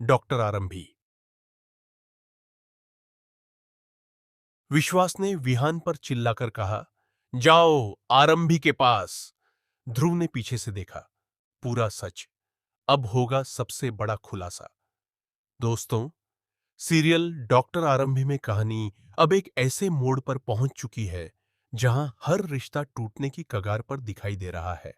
Doctor आरंभी। विश्वास ने विहान पर चिल्लाकर कहा, जाओ आरंभी के पास। ध्रुव ने पीछे से देखा। पूरा सच। अब होगा सबसे बड़ा खुलासा। दोस्तों, सीरियल डॉक्टर आरंभी में कहानी अब एक ऐसे मोड़ पर पहुंच चुकी है जहां हर रिश्ता टूटने की कगार पर दिखाई दे रहा है।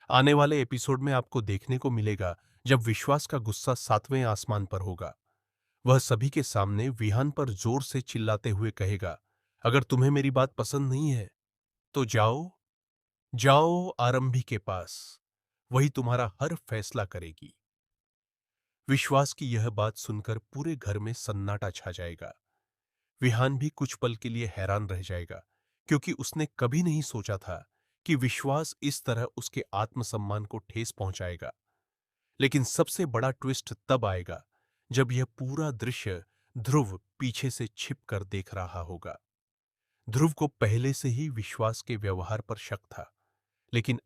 आने वाले एपिसोड में आपको देखने को मिलेगा जब विश्वास का गुस्सा सातवें आसमान पर होगा। वह सभी के सामने विहान पर जोर से चिल्लाते हुए कहेगा, अगर तुम्हें मेरी बात पसंद नहीं है तो जाओ, जाओ आरंभी के पास। वही तुम्हारा हर फैसला करेगी। विश्वास की यह बात सुनकर पूरे घर में सन्नाटा छा जाएगा। विहान भी कुछ पल के लिए हैरान रह जाएगा, क्योंकि उसने कभी नहीं सोचा था कि विश्वास इस तरह उसके आत्मसम्मान को ठेस पहुंचाएगा। लेकिन सबसे बड़ा ट्विस्ट तब आएगा जब यह पूरा दृश्य ध्रुव पीछे से छिप कर देख रहा होगा। ध्रुव को पहले से ही विश्वास के व्यवहार पर शक था, लेकिन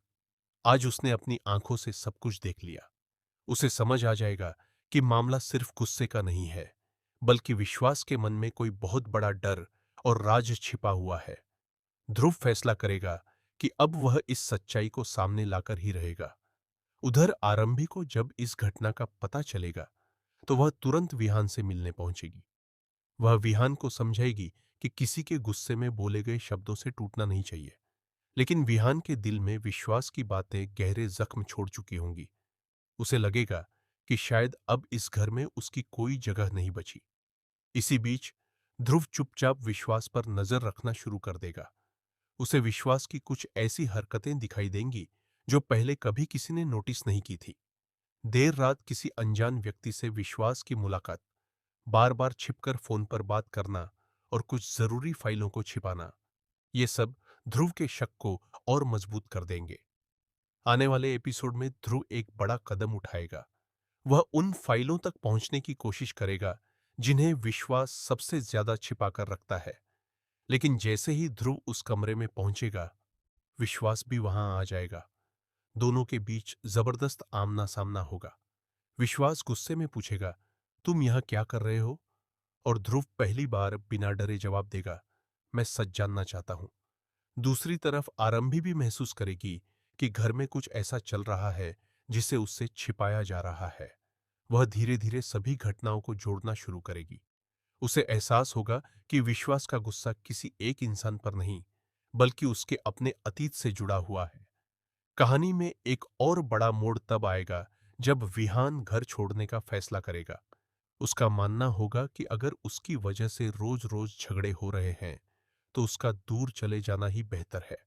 आज उसने अपनी आंखों से सब कुछ देख लिया। उसे समझ आ जाएगा कि मामला सिर्फ गुस्से का नहीं है, बल्कि विश्वास के मन में कोई बहुत बड़ा डर और राज छिपा हुआ है। ध्रुव फैसला करेगा कि अब वह इस सच्चाई को सामने लाकर ही रहेगा। उधर आरंभी को जब इस घटना का पता चलेगा तो वह तुरंत विहान से मिलने पहुंचेगी। वह विहान को समझाएगी कि किसी के गुस्से में बोले गए शब्दों से टूटना नहीं चाहिए। लेकिन विहान के दिल में विश्वास की बातें गहरे जख्म छोड़ चुकी होंगी। उसे लगेगा कि शायद अब इस घर में उसकी कोई जगह नहीं बची। इसी बीच ध्रुव चुपचाप विश्वास पर नजर रखना शुरू कर देगा। उसे विश्वास की कुछ ऐसी हरकतें दिखाई देंगी जो पहले कभी किसी ने नोटिस नहीं की थी। देर रात किसी अनजान व्यक्ति से विश्वास की मुलाकात, बार बार छिपकर फोन पर बात करना और कुछ जरूरी फाइलों को छिपाना, ये सब ध्रुव के शक को और मजबूत कर देंगे। आने वाले एपिसोड में ध्रुव एक बड़ा कदम उठाएगा। वह उन फाइलों तक पहुंचने की कोशिश करेगा जिन्हें विश्वास सबसे ज्यादा छिपा कर रखता है। लेकिन जैसे ही ध्रुव उस कमरे में पहुंचेगा, विश्वास भी वहां आ जाएगा। दोनों के बीच जबरदस्त आमना सामना होगा। विश्वास गुस्से में पूछेगा, तुम यहां क्या कर रहे हो? और ध्रुव पहली बार बिना डरे जवाब देगा, मैं सच जानना चाहता हूं। दूसरी तरफ आरंभी भी महसूस करेगी कि घर में कुछ ऐसा चल रहा है जिसे उससे छिपाया जा रहा है। वह धीरे धीरे सभी घटनाओं को जोड़ना शुरू करेगी। उसे एहसास होगा कि विश्वास का गुस्सा किसी एक इंसान पर नहीं, बल्कि उसके अपने अतीत से जुड़ा हुआ है। कहानी में एक और बड़ा मोड़ तब आएगा जब विहान घर छोड़ने का फैसला करेगा। उसका मानना होगा कि अगर उसकी वजह से रोज रोज झगड़े हो रहे हैं तो उसका दूर चले जाना ही बेहतर है।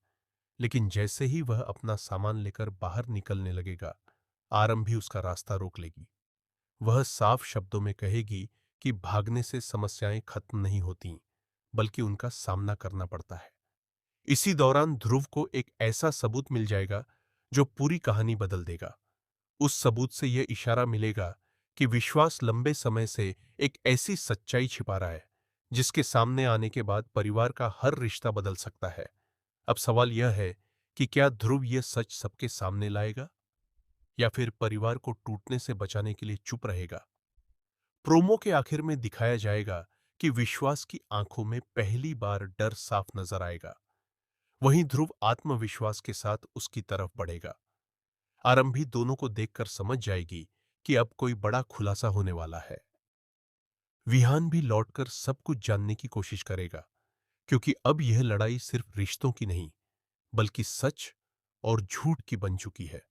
लेकिन जैसे ही वह अपना सामान लेकर बाहर निकलने लगेगा, आरंभी उसका रास्ता रोक लेगी। वह साफ शब्दों में कहेगी कि भागने से समस्याएं खत्म नहीं होती, बल्कि उनका सामना करना पड़ता है। इसी दौरान ध्रुव को एक ऐसा सबूत मिल जाएगा जो पूरी कहानी बदल देगा। उस सबूत से यह इशारा मिलेगा कि विश्वास लंबे समय से एक ऐसी सच्चाई छिपा रहा है जिसके सामने आने के बाद परिवार का हर रिश्ता बदल सकता है। अब सवाल यह है कि क्या ध्रुव यह सच सबके सामने लाएगा या फिर परिवार को टूटने से बचाने के लिए चुप रहेगा। प्रोमो के आखिर में दिखाया जाएगा कि विश्वास की आंखों में पहली बार डर साफ नजर आएगा। वहीं ध्रुव आत्मविश्वास के साथ उसकी तरफ बढ़ेगा। आरंभी दोनों को देखकर समझ जाएगी कि अब कोई बड़ा खुलासा होने वाला है। विहान भी लौटकर सब कुछ जानने की कोशिश करेगा, क्योंकि अब यह लड़ाई सिर्फ रिश्तों की नहीं, बल्कि सच और झूठ की बन चुकी है।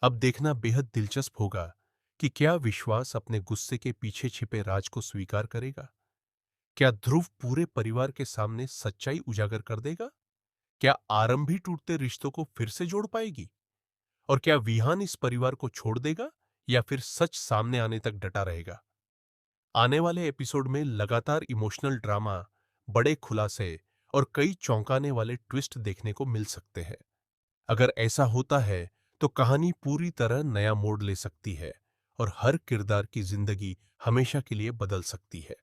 अब देखना बेहद दिलचस्प होगा कि क्या विश्वास अपने गुस्से के पीछे छिपे राज को स्वीकार करेगा। क्या ध्रुव पूरे परिवार के सामने सच्चाई उजागर कर देगा? क्या आरंभी टूटते रिश्तों को फिर से जोड़ पाएगी? और क्या विहान इस परिवार को छोड़ देगा या फिर सच सामने आने तक डटा रहेगा? आने वाले एपिसोड में लगातार इमोशनल ड्रामा, बड़े खुलासे और कई चौंकाने वाले ट्विस्ट देखने को मिल सकते हैं। अगर ऐसा होता है तो कहानी पूरी तरह नया मोड़ ले सकती है और हर किरदार की जिंदगी हमेशा के लिए बदल सकती है।